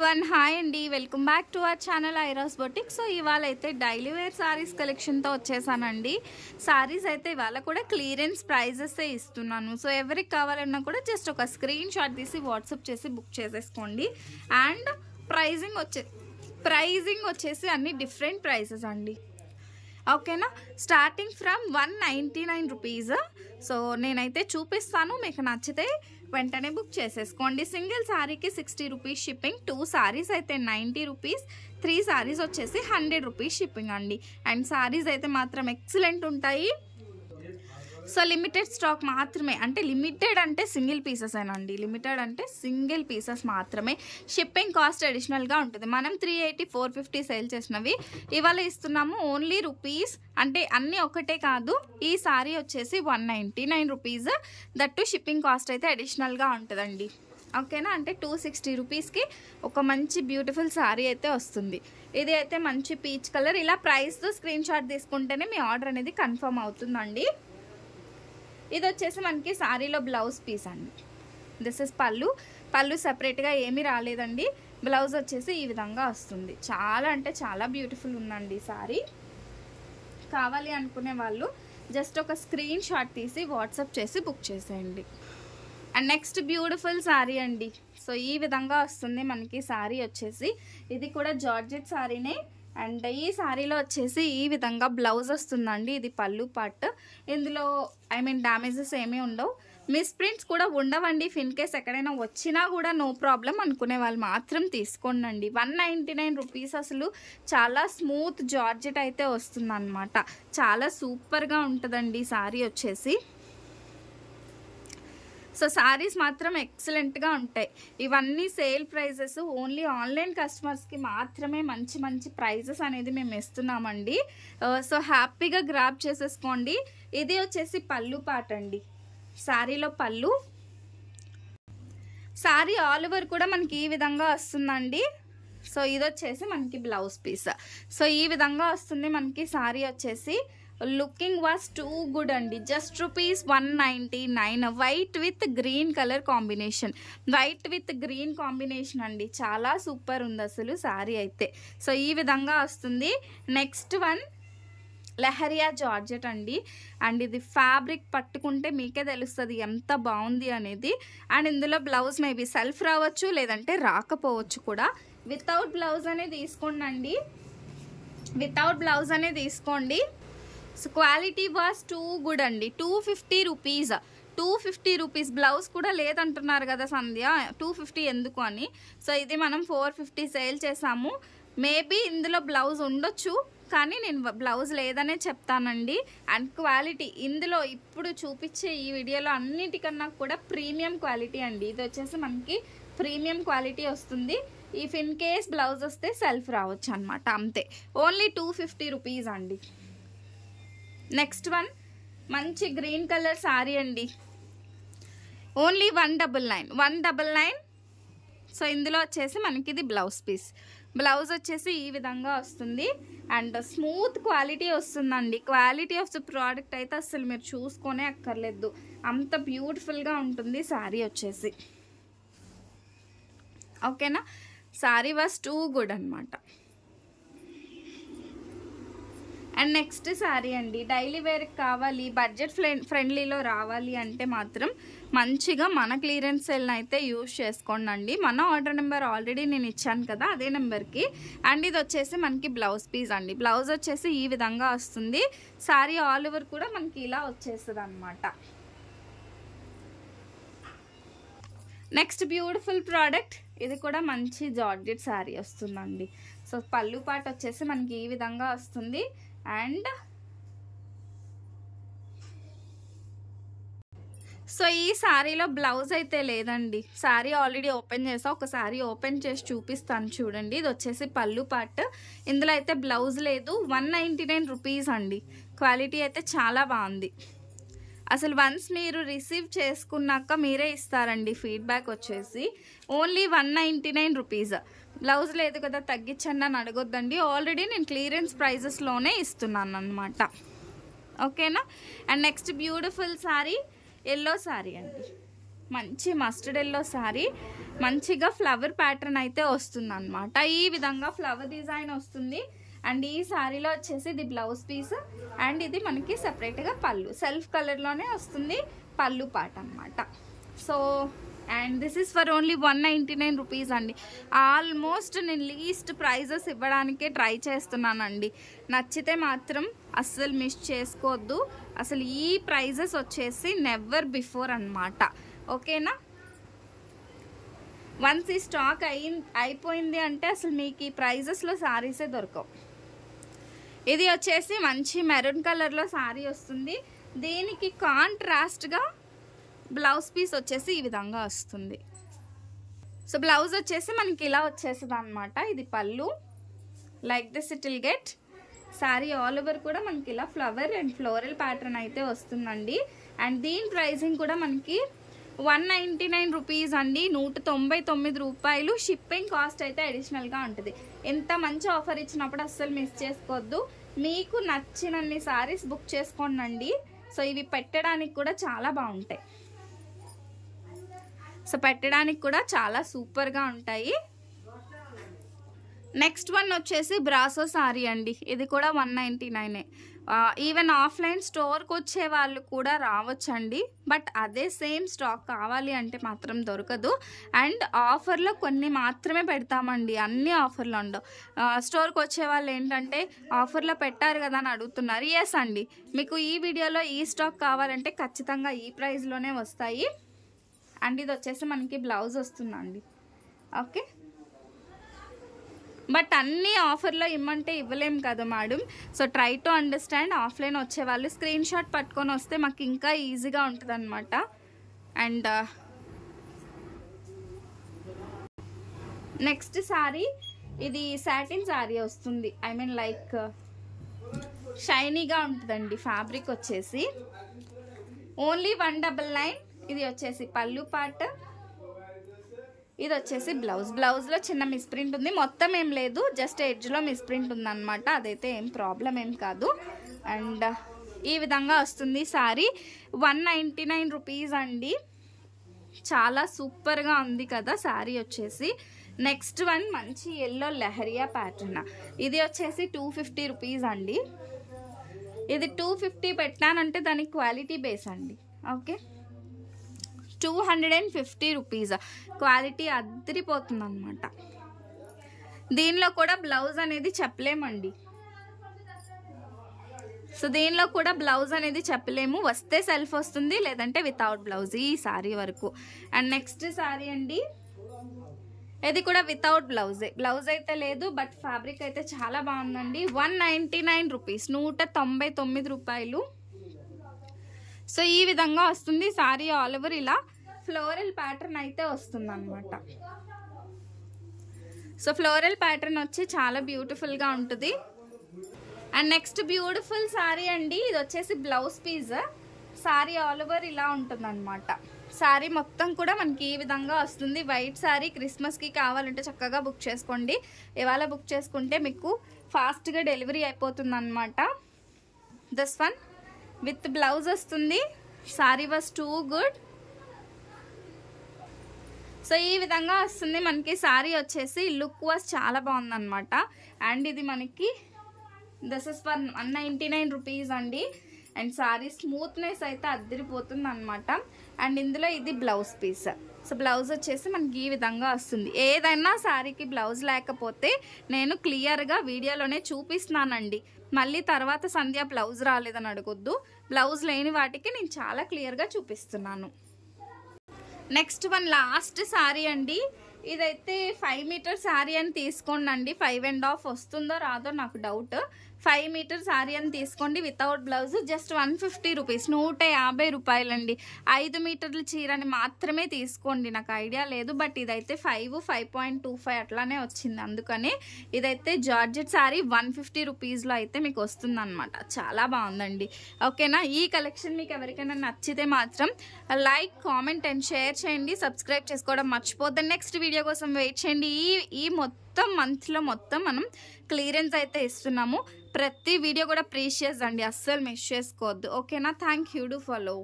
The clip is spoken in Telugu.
హాయ్ అండి, welcome back to our channel ఐరాస్ బొటిక్. సో ఇవాళ అయితే డైలీ వేర్ సారీస్ కలెక్షన్తో వచ్చేసానండి. సారీస్ అయితే ఇవాళ కూడా క్లియరెన్స్ ప్రైజెస్ ఇస్తున్నాను. సో ఎవరికి కావాలన్నా కూడా జస్ట్ ఒక స్క్రీన్ షాట్ తీసి వాట్సాప్ చేసి బుక్ చేసేసుకోండి. అండ్ ప్రైజింగ్ వచ్చేసి అన్ని డిఫరెంట్ ప్రైసెస్ అండి. ఓకేనా, స్టార్టింగ్ ఫ్రమ్ 199 రూపీస్. సో నేనైతే చూపిస్తాను, మీకు నచ్చితే వెంటనే బుక్ చేసేసుకోండి. సింగిల్ శారీకి 60 రూపీస్ షిప్పింగ్, 2 శారీస్ అయితే 90 రూపీస్, 3 శారీస్ వచ్చేసి 100 రూపీస్ షిప్పింగ్ అండి. అండ్ శారీస్ అయితే మాత్రం ఎక్సలెంట్ ఉంటాయి. సో లిమిటెడ్ స్టాక్ మాత్రమే, అంటే లిమిటెడ్ అంటే సింగిల్ పీసెస్ ఏనండి. లిమిటెడ్ అంటే సింగిల్ పీసెస్ మాత్రమే. షిప్పింగ్ కాస్ట్ అడిషనల్గా ఉంటుంది. మనం 380, 450 సేల్ చేసినవి ఇవాళ ఇస్తున్నాము ఓన్లీ రూపీస్. అంటే అన్నీ ఒకటే కాదు, ఈ సారీ వచ్చేసి 199 రూపీస్. దట్టు షిప్పింగ్ కాస్ట్ అయితే అడిషనల్గా ఉంటుందండి. ఓకేనా, అంటే 260 రూపీస్కి ఒక మంచి బ్యూటిఫుల్ శారీ అయితే వస్తుంది. ఇది అయితే మంచి పీచ్ కలర్. ఇలా ప్రైస్తో స్క్రీన్ షాట్ తీసుకుంటేనే మీ ఆర్డర్ అనేది కన్ఫర్మ్ అవుతుందండి. ఇది వచ్చేసి మనకి శారీలో బ్లౌజ్ పీస్ అండి. దిస్ ఇస్ పళ్ళు సపరేట్గా ఏమీ రాలేదండి. బ్లౌజ్ వచ్చేసి ఈ విధంగా వస్తుంది. చాలా అంటే చాలా బ్యూటిఫుల్ ఉందండి శారీ. కావాలి అనుకునే వాళ్ళు జస్ట్ ఒక స్క్రీన్ షాట్ తీసి వాట్సాప్ చేసి బుక్ చేసేయండి. అండ్ నెక్స్ట్ బ్యూటిఫుల్ శారీ అండి. సో ఈ విధంగా వస్తుంది మనకి శారీ వచ్చేసి. ఇది కూడా జార్జెట్ శారీనే. అండ్ ఈ శారీలో వచ్చేసి ఈ విధంగా బ్లౌజ్ వస్తుందండి. ఇది పళ్ళు పార్ట్. ఇందులో డ్యామేజెస్ ఏమీ ఉండవు, మిస్ ప్రింట్స్ కూడా ఉండవండి. ఇన్ కేస్ ఎక్కడైనా వచ్చినా కూడా నో ప్రాబ్లం అనుకునే వాళ్ళు మాత్రం తీసుకోండి. 199 రూపీస్. అసలు చాలా స్మూత్ జార్జెట్ అయితే వస్తుంది అనమాట. చాలా సూపర్గా ఉంటుందండి శారీ వచ్చేసి. సో శారీస్ మాత్రం ఎక్సలెంట్గా ఉంటాయి. ఇవన్నీ సేల్ ప్రైజెస్. ఓన్లీ ఆన్లైన్ కస్టమర్స్కి మాత్రమే మంచి మంచి ప్రైజెస్ అనేది మేము ఇస్తున్నామండి. సో హ్యాపీగా గ్రాబ్ చేసేసుకోండి. ఇది వచ్చేసి పళ్ళు పాట అండి. శారీలో పళ్ళు, శారీ ఆల్ ఓవర్ కూడా మనకి ఈ విధంగా వస్తుందండి. సో ఇది వచ్చేసి మనకి బ్లౌజ్ పీస్. సో ఈ విధంగా వస్తుంది మనకి శారీ వచ్చేసి. లుకింగ్ వాస్ టూ గుడ్ అండి. Just rupees 199. White with green colour combination. White with green combination అండి. చాలా సూపర్ ఉంది అసలు శారీ అయితే. సో ఈ విధంగా వస్తుంది. నెక్స్ట్ వన్ లెహరియా జార్జెట్ అండి. అండ్ ఇది ఫ్యాబ్రిక్ పట్టుకుంటే మీకే తెలుస్తుంది ఎంత బాగుంది అనేది. అండ్ ఇందులో బ్లౌజ్ మేబీ సెల్ఫ్ రావచ్చు, లేదంటే రాకపోవచ్చు కూడా. వితౌట్ బ్లౌజ్ అనేది తీసుకోండి అండి. వితౌట్ బ్లౌజ్ అనేది తీసుకోండి. So quality was too good అండి. 250 రూపీస్. 250 రూపీస్. బ్లౌజ్ కూడా లేదంటున్నారు కదా సంధ్య, 250 ఎందుకు అని. సో ఇది మనం 450 సేల్ చేసాము. మేబీ ఇందులో బ్లౌజ్ ఉండొచ్చు, కానీ నేను బ్లౌజ్ లేదనే చెప్తానండి. అండ్ క్వాలిటీ ఇందులో ఇప్పుడు చూపించే ఈ వీడియోలో అన్నిటికన్నా కూడా ప్రీమియం క్వాలిటీ అండి. ఇది వచ్చేసి మనకి ప్రీమియం క్వాలిటీ వస్తుంది. ఇఫ్ ఇన్ కేస్ బ్లౌజ్ వస్తే సెల్ఫ్ రావచ్చు అనమాట, అంతే. ఓన్లీ 250 రూపీస్ అండి. నెక్స్ట్ వన్ మంచి గ్రీన్ కలర్ శారీ అండి. ఓన్లీ 199. సో ఇందులో వచ్చేసి మనకి ఇది బ్లౌజ్ పీస్. బ్లౌజ్ వచ్చేసి ఈ విధంగా వస్తుంది. అండ్ స్మూత్ క్వాలిటీ వస్తుందండి. క్వాలిటీ ఆఫ్ ద ప్రోడక్ట్ అయితే అసలు మీరు చూసుకొనే అక్కర్లేదు, అంత బ్యూటిఫుల్గా ఉంటుంది శారీ వచ్చేసి. ఓకేనా, శారీ వాస్ టూ గుడ్ అనమాట. అండ్ నెక్స్ట్ శారీ అండి. డైలీ వేర్కి కావాలి, బడ్జెట్ ఫ్రెండ్లీలో రావాలి అంటే మాత్రం మంచిగా మన క్లియరెన్స్ సేల్ని అయితే యూజ్ చేసుకోండి. మన ఆర్డర్ నెంబర్ ఆల్రెడీ నేను ఇచ్చాను కదా, అదే నెంబర్కి. అండ్ ఇది వచ్చేసి మనకి బ్లౌజ్ పీస్ అండి. బ్లౌజ్ వచ్చేసి ఈ విధంగా వస్తుంది. శారీ ఆల్ ఓవర్ కూడా మనకి ఇలా వచ్చేస్తుంది అనమాట. Next beautiful product. ఇది కూడా మంచి జార్జెట్ శారీ వస్తుందండి. సో పళ్ళు పాట వచ్చేసి మనకి ఈ విధంగా వస్తుంది. అండ్ సో ఈ శారీలో బ్లౌజ్ అయితే లేదండి. శారీ ఆల్రెడీ ఓపెన్ చేసా, ఒక శారీ ఓపెన్ చేసి చూపిస్తాను చూడండి. ఇది వచ్చేసి పళ్ళు పార్ట్. ఇందులో అయితే బ్లౌజ్ లేదు. 199 రూపీస్ అండి. క్వాలిటీ అయితే చాలా బాగుంది. అసలు వన్స్ మీరు రిసీవ్ చేసుకున్నాక మీరే ఇస్తారండి ఫీడ్బ్యాక్ వచ్చేసి. Only 199 rupees. బ్లౌజ్ లేదు కదా తగ్గించండి అని అడగొద్దండి. ఆల్రెడీ నేను క్లియరెన్స్ ప్రైజెస్లోనే ఇస్తున్నాను అనమాట. ఓకేనా. And next beautiful sari yellow sari అండి. మంచి మస్టర్డ్ ఎల్లో శారీ, మంచిగా ఫ్లవర్ ప్యాటర్న్ అయితే వస్తుంది అనమాట. ఈ విధంగా ఫ్లవర్ డిజైన్ వస్తుంది. అండ్ ఈ శారీలో వచ్చేసి ఇది బ్లౌజ్ పీస్ అండ్ ఇది మనకి సెపరేట్గా పళ్ళు, సెల్ఫ్ కలర్లోనే వస్తుంది పళ్ళు పాట అనమాట. So and this is for only 199 rupees అండి. ఆల్మోస్ట్ నేను లీస్ట్ ప్రైజెస్ ఇవ్వడానికే ట్రై చేస్తున్నానండి. నచ్చితే మాత్రం అస్సలు మిస్ చేసుకోవద్దు. అసలు ఈ ప్రైజెస్ వచ్చేసి నెవర్ బిఫోర్ అనమాట. ఓకేనా? వన్స్ ఈ స్టాక్ అయిపోయింది అంటే అసలు మీకు ఈ ప్రైజెస్లో శారీసే దొరకవు. ఇది వచ్చేసి మంచి మెరూన్ కలర్లో శారీ వస్తుంది. దీనికి కాంట్రాస్ట్గా బ్లౌజ్ పీస్ వచ్చేసి ఈ విధంగా వస్తుంది. సో బ్లౌజ్ వచ్చేసి మనకి ఇలా వచ్చేస్తుంది అనమాట. ఇది పళ్ళు, like this it will get. Sari all over కూడా మనకి ఇలా ఫ్లవర్ అండ్ ఫ్లోరల్ ప్యాటర్న్ అయితే వస్తుందండి. అండ్ దీని ప్రైసింగ్ కూడా మనకి 199 రూపీస్ అండి, 199 రూపాయలు. షిప్పింగ్ కాస్ట్ అయితే అడిషనల్గా ఉంటుంది. ఎంత మంచి ఆఫర్ ఇచ్చినప్పుడు అస్సలు మిస్ చేసుకోవద్దు. మీకు నచ్చినన్ని సారీస్ బుక్ చేసుకోండి. సో ఇవి పెట్టడానికి కూడా చాలా బాగుంటాయి. సో పెట్టడానికి కూడా చాలా సూపర్గా ఉంటాయి. నెక్స్ట్ వన్ వచ్చేసి బ్రాసో సారీ అండి. ఇది కూడా 199. ఈవెన్ ఆఫ్లైన్ స్టోర్కి వచ్చే వాళ్ళు కూడా రావచ్చండి. బట్ అదే సేమ్ స్టాక్ కావాలి అంటే మాత్రం దొరకదు. అండ్ ఆఫర్లో కొన్ని మాత్రమే పెడతామండి, అన్ని ఆఫర్లో ఉండవు. స్టోర్కి వచ్చే వాళ్ళు ఏంటంటే ఆఫర్లో పెట్టారు కదా అని అడుగుతున్నారు. ఎస్ అండి, మీకు ఈ వీడియోలో ఈ స్టాక్ కావాలంటే ఖచ్చితంగా ఈ ప్రైస్లోనే వస్తాయి. అండ్ ఇది వచ్చేసి మనకి బ్లౌజ్ వస్తుందండి. ఓకే, బట్ అన్నీ ఆఫర్లో ఇమ్మంటే ఇవ్వలేం కదా madam. So try to understand. Offline వచ్చే వాళ్ళు స్క్రీన్ షాట్ పట్టుకొని వస్తే మాకు ఇంకా ఈజీగా ఉంటుంది అనమాట. అండ్ నెక్స్ట్ శారీ, ఇది సాటిన్ శారీ వస్తుంది. ఐ మీన్ లైక్ షైనీగా ఉంటుందండి ఫ్యాబ్రిక్ వచ్చేసి. ఓన్లీ 199. ఇది వచ్చేసి పళ్ళు పార్ట్, ఇది వచ్చేసి బ్లౌజ్లో చిన్న మిస్ప్రింట్ ఉంది. మొత్తం ఏం లేదు, జస్ట్ ఎడ్జ్లో మిస్ప్రింట్ ఉందన్నమాట. అదైతే ఏం ప్రాబ్లం ఏం కాదు. అండ్ ఈ విధంగా వస్తుంది శారీ. 199 రూపీస్ అండి. చాలా సూపర్గా ఉంది కదా శారీ వచ్చేసి. నెక్స్ట్ వన్ మంచి ఎల్లో లెహరియా ప్యాటర్న్. ఇది వచ్చేసి 250 రూపీస్ అండి. ఇది 250 పెట్టానంటే దానికి క్వాలిటీ బేస్ అండి. Okay, 250 rupees. క్వాలిటీ అద్దరిపోతుంది అనమాట. దీనిలో కూడా బ్లౌజ్ అనేది చెప్పలేమండి. సో దీనిలో కూడా బ్లౌజ్ అనేది చెప్పలేము. వస్తే సెల్ఫ్ వస్తుంది, లేదంటే వితౌట్ బ్లౌజ్ ఈ శారీ వరకు. అండ్ నెక్స్ట్ శారీ అండి, ఇది కూడా వితౌట్ బ్లౌజ్ అయితే లేదు, బట్ ఫ్యాబ్రిక్ అయితే చాలా బాగుందండి. 199 రూపీస్, 199 రూపాయలు. సో ఈ విధంగా వస్తుంది శారీ. ఆల్ ఓవర్ ఇలా ఫ్లోరల్ ప్యాటర్న్ అయితే వస్తుంది అనమాట. సో ఫ్లోరల్ ప్యాటర్న్ వచ్చి చాలా బ్యూటిఫుల్గా ఉంటుంది. అండ్ నెక్స్ట్ బ్యూటిఫుల్ శారీ అండి. ఇది వచ్చేసి blouse piece. Sari all over ఇలా ఉంటుంది అనమాట. శారీ మొత్తం కూడా మనకి ఈ విధంగా వస్తుంది. వైట్ శారీ. క్రిస్మస్కి కావాలంటే చక్కగా బుక్ చేసుకోండి. ఇవాళ బుక్ చేసుకుంటే మీకు ఫాస్ట్గా డెలివరీ అయిపోతుంది అనమాట. దిస్ వన్ విత్ బ్లౌజ్ వస్తుంది. Sari was too good. So ఈ విధంగా వస్తుంది మనకి శారీ వచ్చేసి. లుక్ వాజ్ చాలా బాగుందన్నమాట. అండ్ ఇది మనకి దిస్ ఇస్ ఫర్ 199 రూపీస్ అండి. అండ్ శారీ స్మూత్నెస్ అయితే అద్దరిపోతుంది అనమాట. అండ్ ఇందులో ఇది బ్లౌజ్ పీస్. సో బ్లౌజ్ వచ్చేసి మనకి ఈ విధంగా వస్తుంది. ఏదైనా శారీకి బ్లౌజ్ లేకపోతే నేను క్లియర్గా వీడియోలోనే చూపిస్తున్నానండి. మళ్ళీ తర్వాత సంధ్య బ్లౌజ్ రాలేదని అడగొద్దు. బ్లౌజ్ లేని వాటికి నేను చాలా క్లియర్గా చూపిస్తున్నాను. నెక్స్ట్ వన్ లాస్ట్ శారీ అండి. ఇదైతే 5 మీటర్ శారీ అని తీసుకోండి. 5.5 వస్తుందో రాదో నాకు డౌట్. 5 మీటర్ శారీ అని తీసుకోండి వితౌట్ బ్లౌజ్. జస్ట్ 150 రూపీస్, 150 రూపాయలండి. 5 మీటర్ల చీరని మాత్రమే తీసుకోండి. నాకు ఐడియా లేదు, బట్ ఇదైతే 5.25 అట్లానే వచ్చింది. అందుకనే ఇదైతే జార్జెట్ శారీ 150 రూపీస్లో అయితే మీకు వస్తుంది అనమాట. చాలా బాగుందండి. ఓకేనా? ఈ కలెక్షన్ మీకు ఎవరికైనా నచ్చితే మాత్రం లైక్, కామెంట్ అండ్ షేర్ చేయండి. సబ్స్క్రైబ్ చేసుకోవడం మర్చిపోద్దు. నెక్స్ట్ వీడియో కోసం వెయిట్ చేయండి. ఈ మొత్తం మంత్లో మొత్తం మనం క్లియరెన్స్ అయితే ఇస్తున్నాము. ప్రతి వీడియో కూడా ప్రీషియస్ అండి, అస్సలు మిస్ చేసుకోవద్దు. ఓకేనా? Thank you. Do follow.